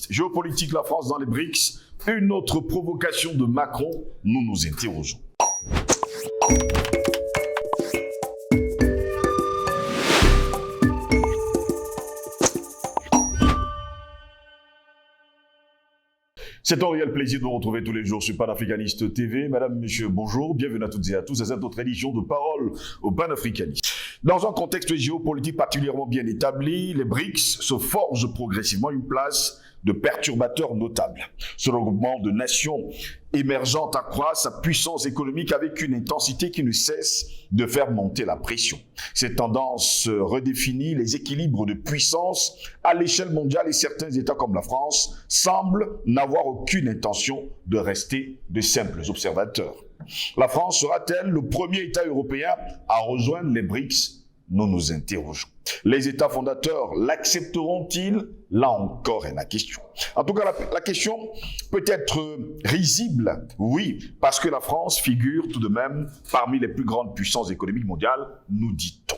panafricaniste. Géopolitique, la France dans les BRICS, une autre provocation de Macron, nous nous interrogeons. C'est un réel plaisir de vous retrouver tous les jours sur Panafricaniste TV. Madame, Monsieur, bonjour, bienvenue à toutes et à tous à cette autre édition de Parole au panafricanisme. Dans un contexte géopolitique particulièrement bien établi, les BRICS se forgent progressivement une place de perturbateurs notables. Ce regroupement de nations émergentes accroît sa puissance économique avec une intensité qui ne cesse de faire monter la pression. Cette tendance redéfinit les équilibres de puissance à l'échelle mondiale et certains États comme la France semblent n'avoir aucune intention de rester de simples observateurs. La France sera-t-elle le premier État européen à rejoindre les BRICS ? Nous nous interrogeons. Les États fondateurs l'accepteront-ils? Là encore est la question. En tout cas, la question peut être risible, oui, parce que la France figure tout de même parmi les plus grandes puissances économiques mondiales, nous dit-on.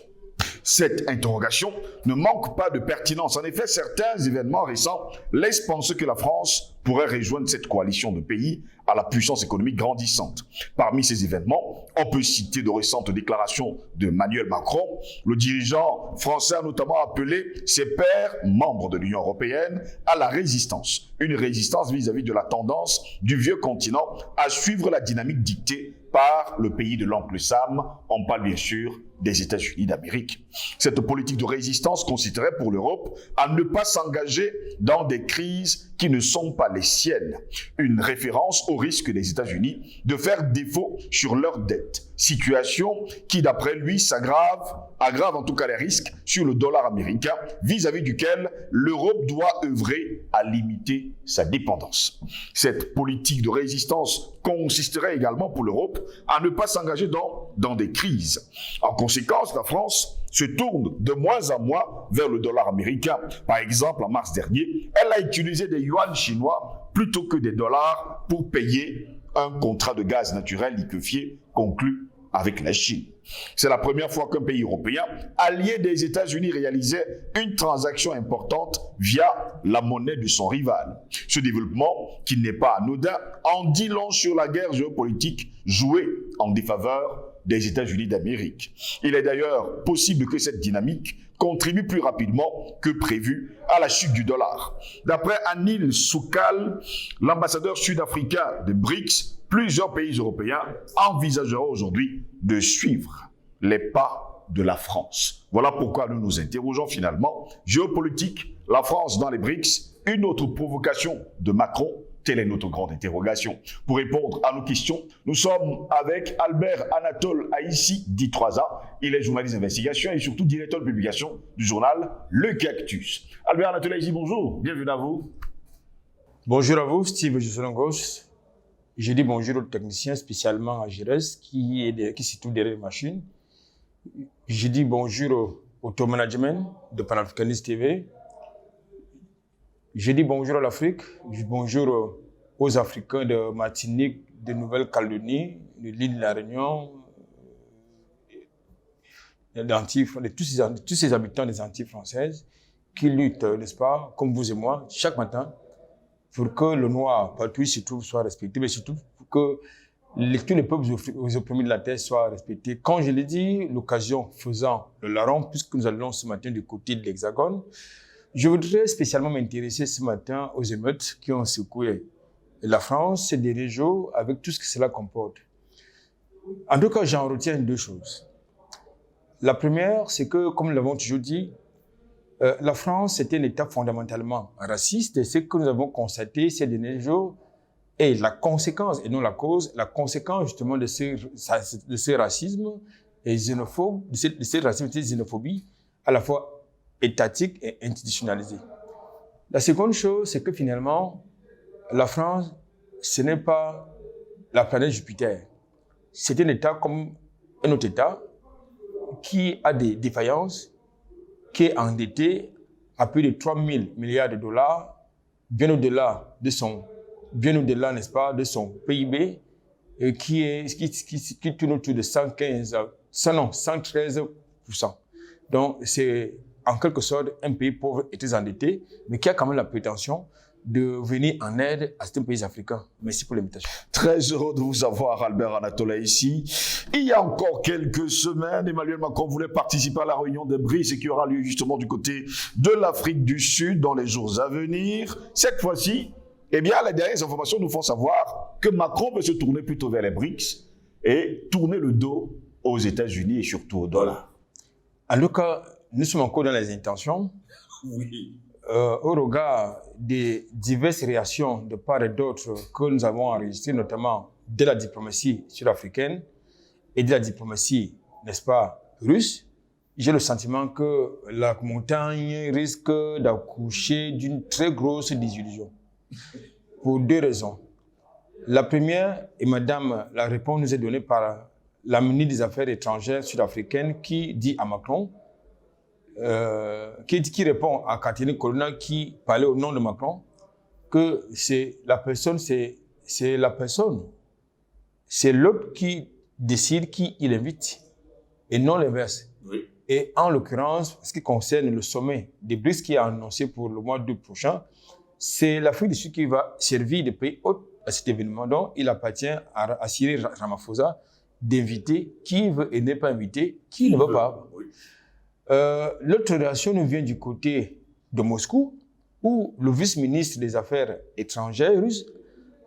Cette interrogation ne manque pas de pertinence. En effet, certains événements récents laissent penser que la France pourrait rejoindre cette coalition de pays à la puissance économique grandissante. Parmi ces événements, on peut citer de récentes déclarations de Emmanuel Macron. Le dirigeant français a notamment appelé ses pairs, membres de l'Union européenne, à la résistance. Une résistance vis-à-vis de la tendance du vieux continent à suivre la dynamique dictée par le pays de l'oncle Sam. On parle bien sûr des États-Unis d'Amérique. Cette politique de résistance consisterait pour l'Europe à ne pas s'engager dans des crises qui ne sont pas les siennes. Une référence au risque des États-Unis de faire défaut sur leurs dettes. Situation qui, d'après lui, aggrave en tout cas les risques sur le dollar américain, vis-à-vis duquel l'Europe doit œuvrer à limiter sa dépendance. Cette politique de résistance consisterait également pour l'Europe à ne pas s'engager dans des crises. En conséquence, la France se tourne de moins en moins vers le dollar américain. Par exemple, en mars dernier, elle a utilisé des yuans chinois plutôt que des dollars pour payer un contrat de gaz naturel liquéfié conclu avec la Chine. C'est la première fois qu'un pays européen, allié des États-Unis, réalisait une transaction importante via la monnaie de son rival. Ce développement, qui n'est pas anodin, en dit long sur la guerre géopolitique jouée en défaveur des États-Unis d'Amérique. Il est d'ailleurs possible que cette dynamique contribue plus rapidement que prévu à la chute du dollar. D'après Anil Soukal, l'ambassadeur sud-africain des BRICS, plusieurs pays européens envisageront aujourd'hui de suivre les pas de la France. Voilà pourquoi nous nous interrogeons finalement. Géopolitique, la France dans les BRICS, une autre provocation de Macron. Telle est notre grande interrogation. Pour répondre à nos questions, nous sommes avec Albert Anatole Aïssi, dit 3A. Il est journaliste d'investigation et surtout directeur de publication du journal Le Cactus. Albert Anatole Aïssi, bonjour, bienvenue à vous. Bonjour à vous, Steve Jusselongos. Je dis bonjour aux techniciens, spécialement à Gires, qui se trouve derrière les machines. Je dis bonjour au top management de Panafricaniste TV. Je dis bonjour à l'Afrique, bonjour aux Africains de Martinique, de Nouvelle-Calédonie, de l'île de la Réunion, de tous ces habitants des Antilles françaises qui luttent, n'est-ce pas, comme vous et moi, chaque matin, pour que le noir, partout où il se trouve, soit respecté, mais surtout pour que tous les peuples opprimés de la terre soient respectés. Quand je l'ai dit, l'occasion faisant le larron, puisque nous allons ce matin du côté de l'Hexagone, je voudrais spécialement m'intéresser ce matin aux émeutes qui ont secoué la France ces derniers jours avec tout ce que cela comporte. En tout cas, j'en retiens deux choses. La première, c'est que, comme nous l'avons toujours dit, la France est un État fondamentalement raciste et ce que nous avons constaté ces derniers jours est la conséquence, et non la cause, la conséquence justement de ce racisme et xénophobe, de ce racisme et xénophobie à la fois étatique et institutionnalisé. La seconde chose, c'est que finalement, la France, ce n'est pas la planète Jupiter. C'est un État comme un autre État qui a des défaillances, qui est endetté à plus de 3 000 milliards de dollars, bien au-delà, n'est-ce pas, de son PIB, et qui tourne autour de 113%. Donc, c'est en quelque sorte un pays pauvre et très endetté, mais qui a quand même la prétention de venir en aide à certains pays africains. Merci pour l'invitation. Très heureux de vous avoir, Albert Anatola, ici. Il y a encore quelques semaines, Emmanuel Macron voulait participer à la réunion des BRICS qui aura lieu justement du côté de l'Afrique du Sud dans les jours à venir. Cette fois-ci, eh bien, les dernières informations nous font savoir que Macron veut se tourner plutôt vers les BRICS et tourner le dos aux États-Unis et surtout au dollar. En tout cas, nous sommes encore dans les intentions. Oui. Au regard des diverses réactions de part et d'autre que nous avons enregistrées, notamment de la diplomatie sud-africaine et de la diplomatie, n'est-ce pas, russe, j'ai le sentiment que la montagne risque d'accoucher d'une très grosse désillusion. Pour deux raisons. La première, et madame, la réponse nous est donnée par la ministre des Affaires étrangères sud-africaine qui dit à Macron, qui répond à Catherine Colonna qui parlait au nom de Macron, que c'est la personne, c'est l'autre qui décide qui il invite et non l'inverse. Oui. Et en l'occurrence, ce qui concerne le sommet des BRICS qui est annoncé pour le mois d'août prochain, c'est l'Afrique du Sud qui va servir de pays hôte à cet événement. Donc, il appartient à Cyril Ramaphosa d'inviter qui veut et n'est pas invité, qui ne veut pas. Oui. L'autre relation nous vient du côté de Moscou, où le vice-ministre des Affaires étrangères russe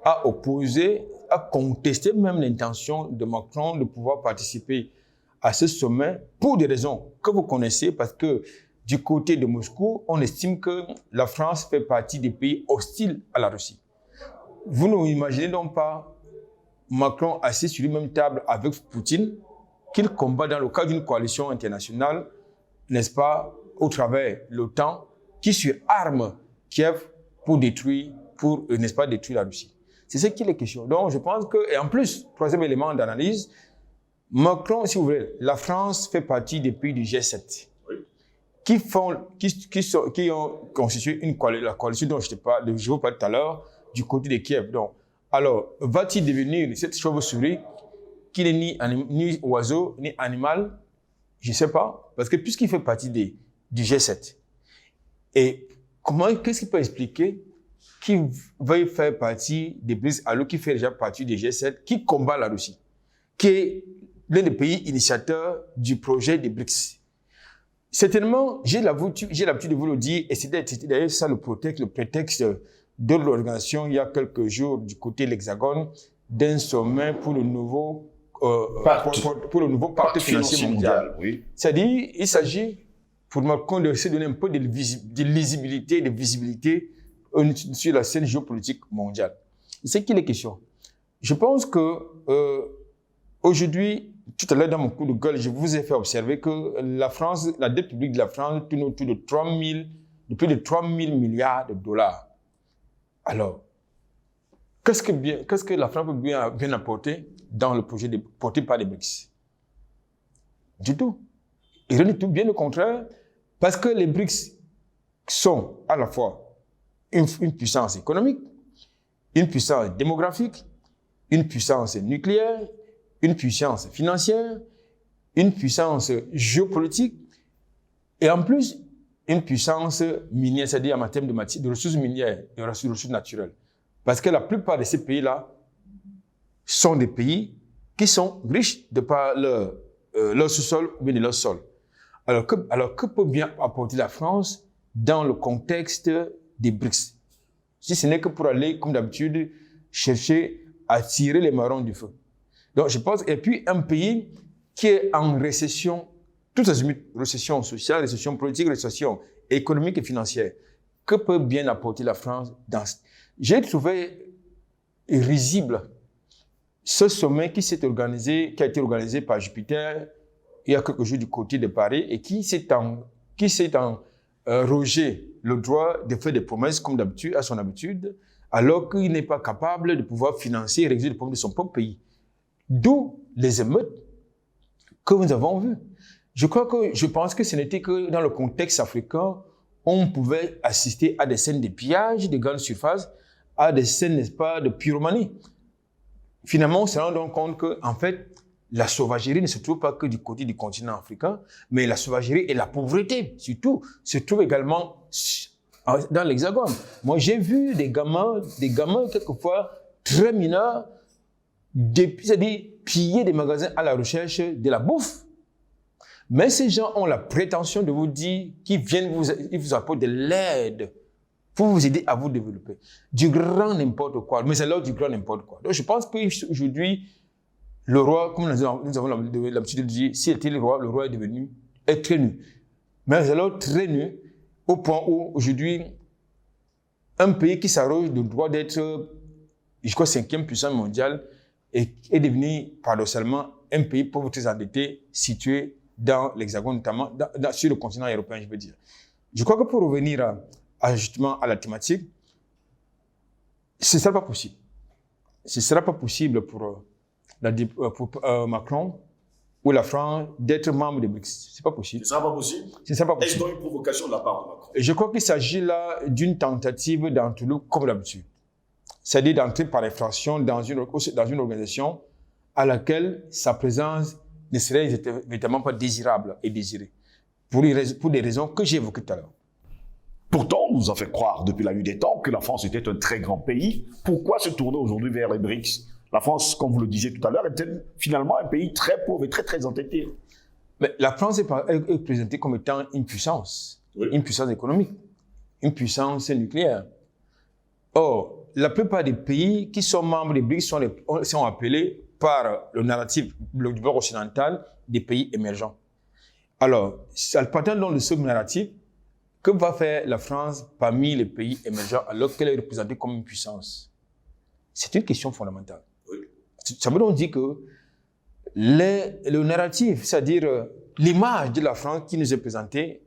a opposé, a contesté même l'intention de Macron de pouvoir participer à ce sommet pour des raisons que vous connaissez, parce que du côté de Moscou, on estime que la France fait partie des pays hostiles à la Russie. Vous n'imaginez donc pas Macron assis sur une même table avec Poutine, qu'il combat dans le cadre d'une coalition internationale, n'est-ce pas, au travers l'OTAN, qui surarme Kiev pour détruire, n'est-ce pas, détruire la Russie. C'est ce qu'il est question. Donc, je pense que, et en plus, troisième élément d'analyse, Macron, si vous voulez, la France fait partie des pays du G7, qui ont constitué la coalition dont je vous parlais tout à l'heure, du côté de Kiev. Donc, alors, va-t-il devenir cette chauve-souris qui n'est ni oiseau, ni animal? Je ne sais pas, parce que puisqu'il fait partie du G7, et qu'est-ce qu'il peut expliquer qu'il veuille faire partie des BRICS alors qu'il fait déjà partie du G7, qui combat la Russie, qui est l'un des pays initiateurs du projet des BRICS. Certainement, j'ai l'habitude de vous le dire, et c'est d'ailleurs ça le prétexte de l'organisation il y a quelques jours du côté de l'Hexagone d'un sommet pour le nouveau pacte financier mondial. Oui. C'est-à-dire, il s'agit pour Macron de se donner un peu de lisibilité, de visibilité sur la scène géopolitique mondiale. C'est qu'il est question. Je pense que aujourd'hui, tout à l'heure dans mon coup de gueule, je vous ai fait observer que la dette publique de la France tourne autour de plus de 3 000 milliards de dollars. Alors, qu'est-ce que la France peut bien apporter dans le projet porté par les BRICS? Du tout. Et rien du tout, bien au contraire, parce que les BRICS sont à la fois une puissance économique, une puissance démographique, une puissance nucléaire, une puissance financière, une puissance géopolitique, et en plus, une puissance minière, c'est-à-dire en termes de ressources minières et de ressources naturelles. Parce que la plupart de ces pays-là sont des pays qui sont riches de par leur sous-sol ou bien de leur sol. Alors que peut bien apporter la France dans le contexte des BRICS? Si ce n'est que pour aller, comme d'habitude, chercher à tirer les marrons du feu. Donc, je pense, et puis un pays qui est en récession, toutes les récession sociale, récession politique, récession économique et financière, que peut bien apporter la France dans... J'ai trouvé risible ce sommet qui a été organisé par Jupiter il y a quelques jours du côté de Paris et qui s'est arrogé le droit de faire des promesses comme d'habitude, à son habitude, alors qu'il n'est pas capable de pouvoir financer et résoudre les problèmes de son propre pays. D'où les émeutes que nous avons vues. Je pense que ce n'était que dans le contexte africain, on pouvait assister à des scènes de pillage de grandes surfaces, à des scènes, n'est-ce pas, de pyromanie. Finalement, on se rend donc compte que, en fait, la sauvagerie ne se trouve pas que du côté du continent africain, mais la sauvagerie et la pauvreté, surtout, se trouvent également dans l'Hexagone. Moi, j'ai vu des gamins quelquefois très mineurs, c'est-à-dire piller des magasins à la recherche de la bouffe. Mais ces gens ont la prétention de vous dire qu'ils viennent vous apporter de l'aide pour vous aider à vous développer. Du grand n'importe quoi. Mais c'est là du grand n'importe quoi. Donc, je pense qu'aujourd'hui, le roi, comme nous avons l'habitude de dire, s'il était le roi est très nu. Mais c'est là très nu, au point où, aujourd'hui, un pays qui s'arroge le droit d'être, je crois, 5e puissance mondiale, est devenu, paradoxalement, un pays pauvre très endetté, situé dans l'Hexagone, notamment sur le continent européen, je veux dire. Je crois que pour revenir justement à la thématique, ce ne sera pas possible. Ce ne sera pas possible pour Macron ou la France d'être membre des BRICS. Ce n'est pas possible. Ce ne sera pas possible? Ce ne sera pas possible. Est-ce donc une provocation de la part de Macron? Et je crois qu'il s'agit là d'une tentative d'entrer comme d'habitude. C'est-à-dire d'entrer par infraction dans une organisation à laquelle sa présence ne serait évidemment pas désirable et désirée. Pour des raisons que j'ai évoquées tout à l'heure. Pourtant, on nous a fait croire depuis la nuit des temps que la France était un très grand pays. Pourquoi se tourner aujourd'hui vers les BRICS? La France, comme vous le disiez tout à l'heure, était finalement un pays très pauvre et très, très entêté. Mais la France est présentée comme étant une puissance, oui. Une puissance économique, une puissance nucléaire. Or, la plupart des pays qui sont membres des BRICS sont appelés par le narratif du bloc occidental des pays émergents. Alors, partant donc de ce narratif, que va faire la France parmi les pays émergents alors qu'elle est représentée comme une puissance? C'est une question fondamentale. Oui. Ça veut donc dire que le narratif, c'est-à-dire l'image de la France qui nous est présentée,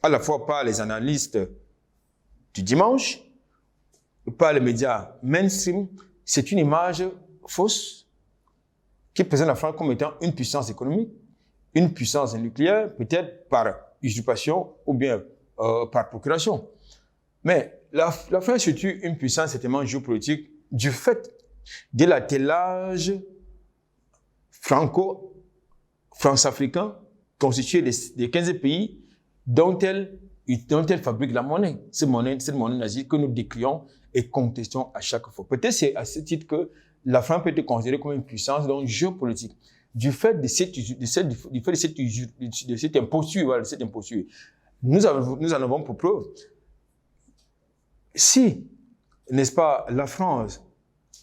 à la fois par les analystes du dimanche, par les médias mainstream, c'est une image fausse qui présente la France comme étant une puissance économique, une puissance nucléaire, peut-être par usurpation ou bien par procuration. Mais la France est surtout une puissance certainement géopolitique du fait de l'attelage franco-africain constitué des 15 pays dont elle fabrique la monnaie. Cette monnaie nazie que nous décrions et contestons à chaque fois. Peut-être c'est à ce titre que la France peut être considérée comme une puissance donc géopolitique. Du fait de cette imposture, voilà, cette imposture. Nous en avons pour preuve. Si, n'est-ce pas, la France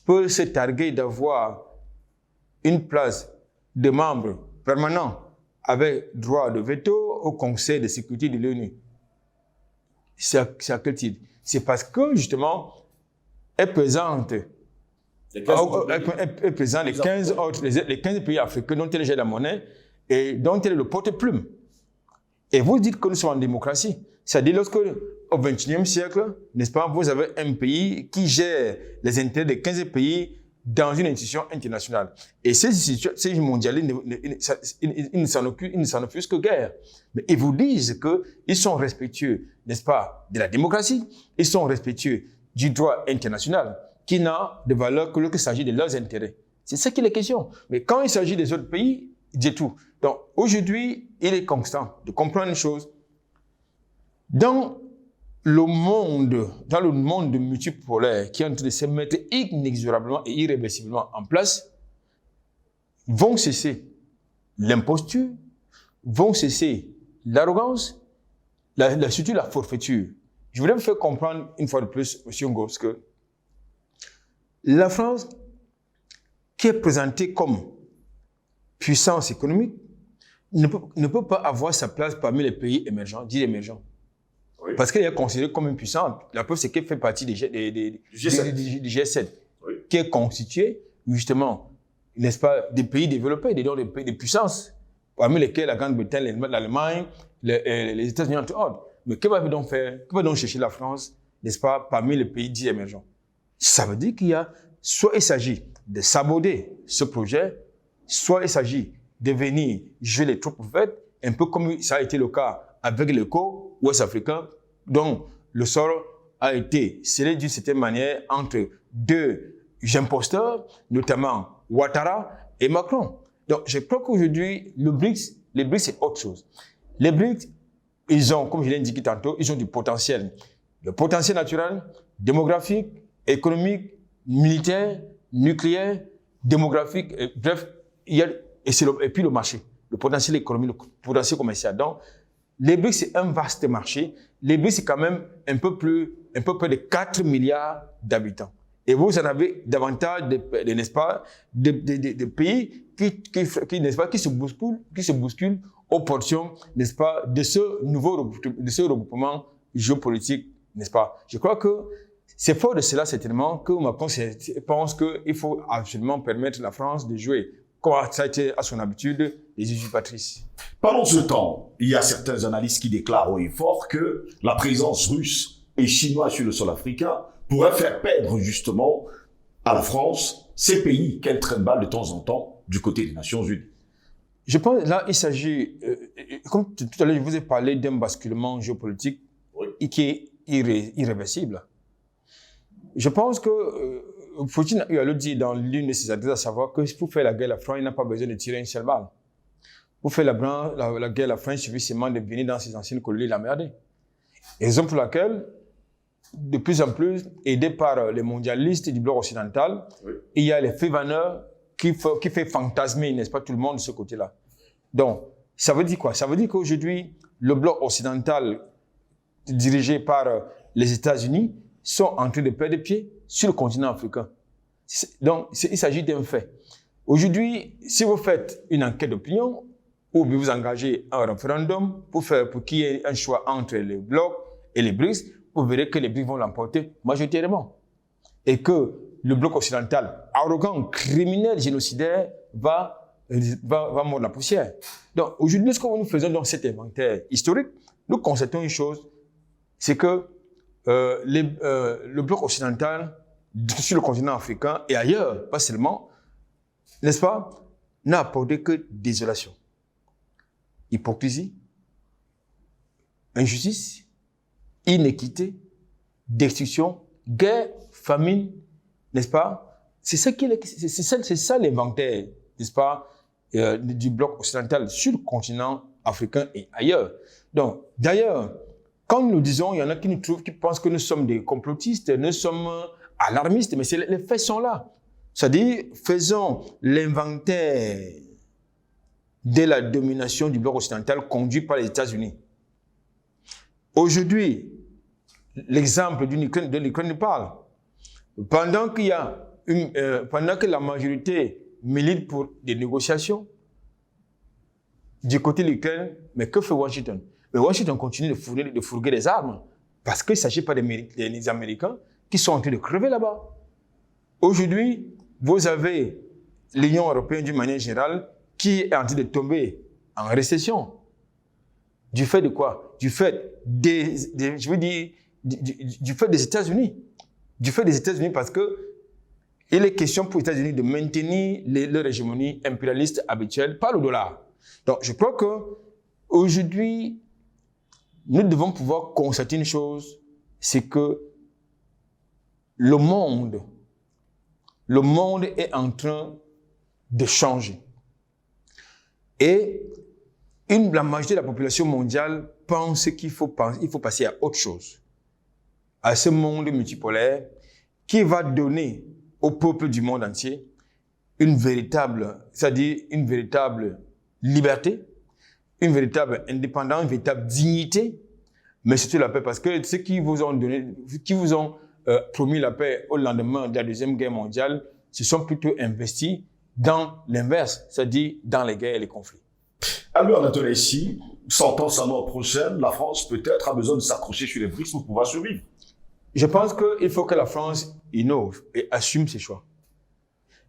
peut se targuer d'avoir une place de membre permanent avec droit de veto au Conseil de sécurité de l'ONU, c'est à quel titre? C'est parce que, justement, elle présente les 15 pays africains dont elle gère la monnaie et dont elle est le porte-plume. Et vous dites que nous sommes en démocratie. C'est-à-dire lorsque, au XXIe siècle, n'est-ce pas, vous avez un pays qui gère les intérêts des 15 pays dans une institution internationale. Et ces mondialistes, ils ne s'en offusquent que guère. Mais ils vous disent qu'ils sont respectueux, n'est-ce pas, de la démocratie. Ils sont respectueux du droit international, qui n'a de valeur que lorsqu'il s'agit de leurs intérêts. C'est ça qu'il est question. Mais quand il s'agit des autres pays, il dit tout. Donc, aujourd'hui, il est constant de comprendre une chose. Dans le monde multipolaire qui est en train de se mettre inexorablement et irréversiblement en place, vont cesser l'imposture, vont cesser l'arrogance, surtout la forfaiture. Je voudrais vous faire comprendre une fois de plus, M. Ngos, que la France, qui est présentée comme puissance économique, ne peut pas avoir sa place parmi les pays émergents, dits émergents. Oui. Parce qu'elle est considérée comme une puissance. La preuve, c'est qu'elle fait partie du G7, oui. Qui est constitué, justement, n'est-ce pas, des pays développés, des puissances, parmi lesquelles la Grande-Bretagne, l'Allemagne, les États-Unis, entre autres. Mais que va donc faire, que va donc chercher la France, n'est-ce pas, parmi les pays dits émergents? Ça veut dire soit il s'agit de saboter ce projet, soit il s'agit de venir jouer les troupes faites, un peu comme ça a été le cas avec l'ECO ouest-africain, dont le sort a été scellé d'une certaine manière entre deux imposteurs, notamment Ouattara et Macron. Donc, je crois qu'aujourd'hui, les BRICS, c'est autre chose. Les BRICS, ils ont, comme je l'ai indiqué tantôt, ils ont du potentiel le potentiel naturel, démographique, économique, militaire, nucléaire, démographique, bref, il y a, et puis le marché, le potentiel économique, le potentiel commercial. Donc, les BRICS, c'est un vaste marché. Les BRICS, c'est quand même un peu près de 4 milliards d'habitants. Et vous en avez davantage n'est-ce pas, de pays n'est-ce pas, qui se bousculent aux portions, n'est-ce pas, de ce regroupement géopolitique, n'est-ce pas. Je crois que c'est fort de cela, certainement, que Macron pense qu'il faut absolument permettre à la France de jouer, comme ça a été à son habitude, les usurpatrices. Pendant ce temps, il y a certains analystes qui déclarent haut et fort que la présence russe et chinoise sur le sol africain pourrait faire perdre justement à la France ces pays qu'elle trimballe de temps en temps du côté des Nations Unies. Je pense là, il s'agit, comme tout à l'heure, je vous ai parlé d'un basculement géopolitique qui est irréversible. Je pense que Poutine a le dit dans l'une de ses adresses, à savoir que pour faire la guerre à la France, il n'a pas besoin de tirer une seule balle. Pour faire la guerre à la France, il suffit seulement de venir dans ses anciennes colonies l'emmerder. Raison pour laquelle, de plus en plus, aidé par les mondialistes du bloc occidental, il y a les févaneurs qui fait fantasmer, n'est-ce pas, tout le monde de ce côté-là. Donc, ça veut dire quoi? Ça veut dire qu'aujourd'hui, le bloc occidental dirigé par les États-Unis sont en train de perdre pied sur le continent africain. Donc, il s'agit d'un fait. Aujourd'hui, si vous faites une enquête d'opinion, ou vous engagez un référendum pour qu'il y ait un choix entre les blocs et les BRICS, vous verrez que les BRICS vont l'emporter majoritairement. Et que le bloc occidental, arrogant, criminel, génocidaire, va mordre la poussière. Donc, aujourd'hui, ce que nous faisons dans cet inventaire historique, nous constatons une chose, c'est que le bloc occidental, sur le continent africain et ailleurs, pas seulement, n'est-ce pas, n'a apporté que désolation, hypocrisie, injustice, inéquité, destruction, guerre, famine, n'est-ce pas? C'est ça l'inventaire, n'est-ce pas, du bloc occidental sur le continent africain et ailleurs. Donc, d'ailleurs, quand nous disons, il y en a qui pensent que nous sommes des complotistes, nous sommes alarmistes, mais les faits sont là. C'est-à-dire, faisons l'inventaire de la domination du bloc occidental conduit par les États-Unis. Aujourd'hui, l'exemple de l'Ukraine nous parle. Pendant que la majorité milite pour des négociations du côté de l'Ukraine, mais que fait Washington? Mais Washington continue de fourguer des armes parce qu'il ne s'agit pas des Américains qui sont en train de crever là-bas. Aujourd'hui, vous avez l'Union européenne d'une manière générale qui est en train de tomber en récession. Du fait de quoi? Du fait du fait des États-Unis. Du fait des États-Unis parce que il est question pour les États-Unis de maintenir leur hégémonie impérialiste habituelle par le dollar. Donc, je crois que aujourd'hui, nous devons pouvoir constater une chose, c'est que le monde est en train de changer. Et la majorité de la population mondiale pense qu'il faut passer à autre chose. À ce monde multipolaire qui va donner au peuple du monde entier une véritable liberté, une véritable indépendance, une véritable dignité, mais surtout la paix. Parce que ceux qui vous ont promis la paix au lendemain de la Deuxième Guerre mondiale, se sont plutôt investis dans l'inverse, c'est-à-dire dans les guerres et les conflits. Alors, Anatole, ici, 100 ans, 100 ans prochaine, la France peut-être a besoin de s'accrocher sur les BRICS pour pouvoir survivre. Je pense qu'il faut que la France innove et assume ses choix.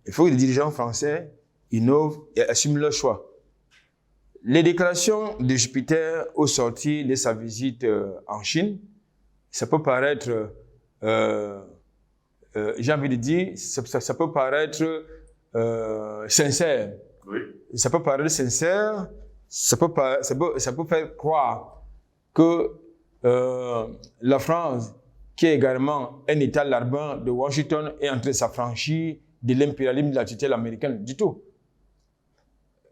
Il faut que les dirigeants français innovent et assument leurs choix. Les déclarations de Jupiter au sortir de sa visite en Chine, ça peut paraître, j'ai envie de dire, ça peut paraître sincère. Oui. Ça peut paraître sincère, ça peut faire croire que la France, qui est également un État larbin de Washington, est en train de s'affranchir de l'impérialisme de la tutelle américaine. Du tout.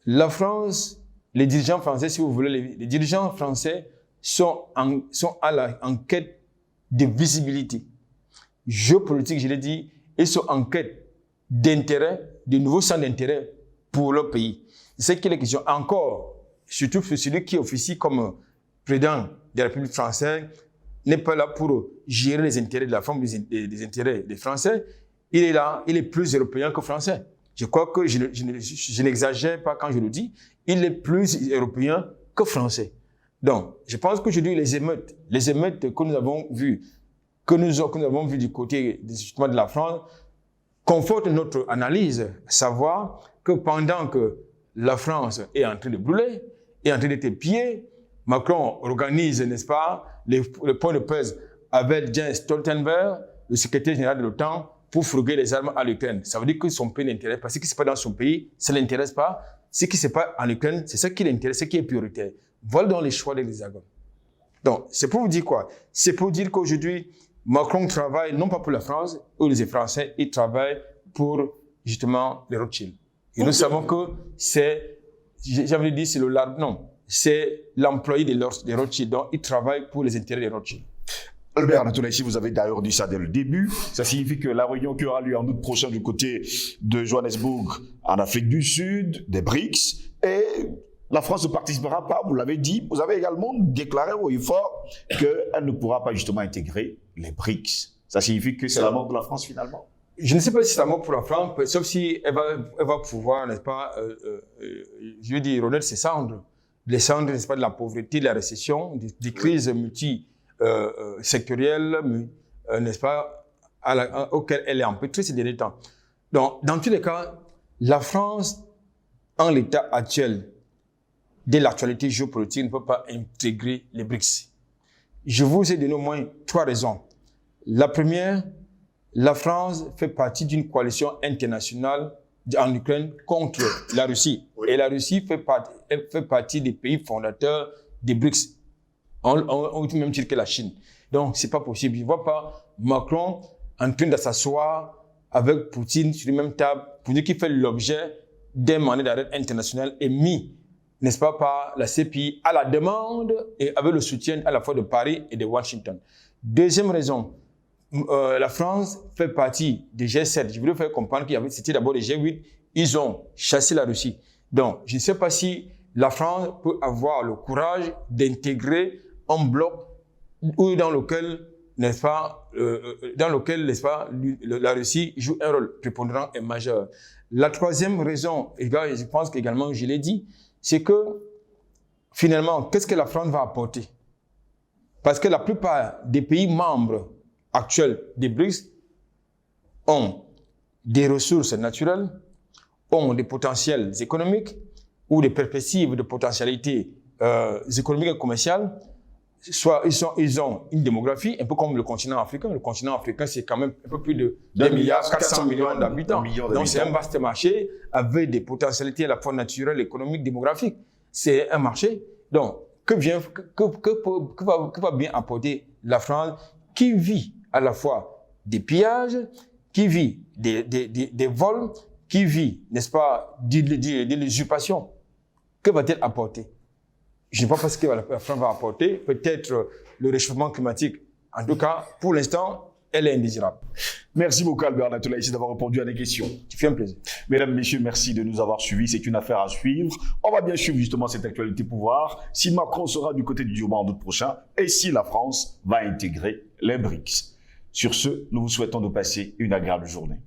La France, les dirigeants français, si vous voulez, les dirigeants français sont en quête de visibilité. Géopolitique, je l'ai dit, ils sont en quête d'intérêt, de nouveaux centres d'intérêt pour leur pays. C'est qu'il est question encore, surtout pour celui qui officie comme président de la République française, n'est pas là pour gérer les intérêts de la France, des intérêts des Français. Il est là, il est plus européen que français. Je crois que je n'exagère pas quand je le dis. Il est plus européen que français. Donc, je pense qu'aujourd'hui, les émeutes que nous avons vues, que nous avons vues du côté justement de la France, confortent notre analyse, savoir que pendant que la France est en train de brûler, est en train d'être pillée, Macron organise, n'est-ce pas, les points de presse avec Jens Stoltenberg, le secrétaire général de l'OTAN, pour fourguer les armes à l'Ukraine. Ça veut dire que son pays l'intéresse pas. Ce qui se passe dans son pays, ça ne l'intéresse pas. Ce qui se passe en Ukraine, c'est ça qui l'intéresse, ce qui est prioritaire. Voilà donc les choix de l'Hexagone. Donc, c'est pour vous dire quoi? C'est pour dire qu'aujourd'hui, Macron travaille non pas pour la France ou les Français, il travaille pour justement les Rothschild. Et nous savons que c'est, j'avais dit, c'est c'est l'employé des Rothschild. Donc, il travaille pour les intérêts des Rothschild. Albert Natolaïchi, vous avez d'ailleurs dit ça dès le début. Ça signifie que la réunion qui aura lieu en août prochain du côté de Johannesburg, en Afrique du Sud, des BRICS, et la France ne participera pas, vous l'avez dit. Vous avez également déclaré haut et fort qu'elle ne pourra pas justement intégrer les BRICS. Ça signifie que c'est la mort de la France finalement? Je ne sais pas si c'est la mort pour la France, sauf si elle va pouvoir, n'est-ce pas, je veux dire, renaître ses cendres. Les cendres, n'est-ce pas, de la pauvreté, de la récession, des crises sectorielles, n'est-ce pas, auxquelles elle est empêtrée ces derniers temps. Donc, dans tous les cas, la France, en l'état actuel de l'actualité géopolitique, ne peut pas intégrer les BRICS. Je vous ai donné au moins 3 raisons. La première, la France fait partie d'une coalition internationale en Ukraine contre la Russie. Oui. Et la Russie fait partie des pays fondateurs des BRICS. On peut même dire que la Chine. Donc, c'est pas possible. Je ne vois pas Macron en train de s'asseoir avec Poutine sur la même table pour dire qu'il fait l'objet d'un mandat d'arrêt international émis, n'est-ce pas, par la CPI à la demande et avec le soutien à la fois de Paris et de Washington. Deuxième raison, la France fait partie des G7. Je voulais faire comprendre c'était d'abord les G8. Ils ont chassé la Russie. Donc, je ne sais pas si la France peut avoir le courage d'intégrer un bloc dans lequel, n'est-ce pas, la Russie joue un rôle prépondérant et majeur. La troisième raison, et je pense qu'également je l'ai dit, c'est que finalement, qu'est-ce que la France va apporter? Parce que la plupart des pays membres actuels des BRICS ont des ressources naturelles, ont des potentiels économiques ou des perspectives de potentialité économique et commerciale. Soit ils ont une démographie, un peu comme le continent africain. Le continent africain, c'est quand même un peu plus de 2,4 milliards d'habitants. Donc, c'est un vaste marché avec des potentialités à la fois naturelles, économiques, démographiques. C'est un marché. Donc, que va bien apporter la France qui vit à la fois des pillages, qui vit des vols, qui vit, n'est-ce pas, de l'usurpation? Que va-t-elle apporter? Je ne sais pas ce que la France va apporter. Peut-être le réchauffement climatique. En tout cas, pour l'instant, elle est indésirable. Merci beaucoup, Albert Natolaïchi, d'avoir répondu à des questions. Ça fait un plaisir. Mesdames, Messieurs, merci de nous avoir suivis. C'est une affaire à suivre. On va bien suivre justement cette actualité pour voir si Macron sera du côté du Durban en août prochain et si la France va intégrer les BRICS. Sur ce, nous vous souhaitons de passer une agréable journée.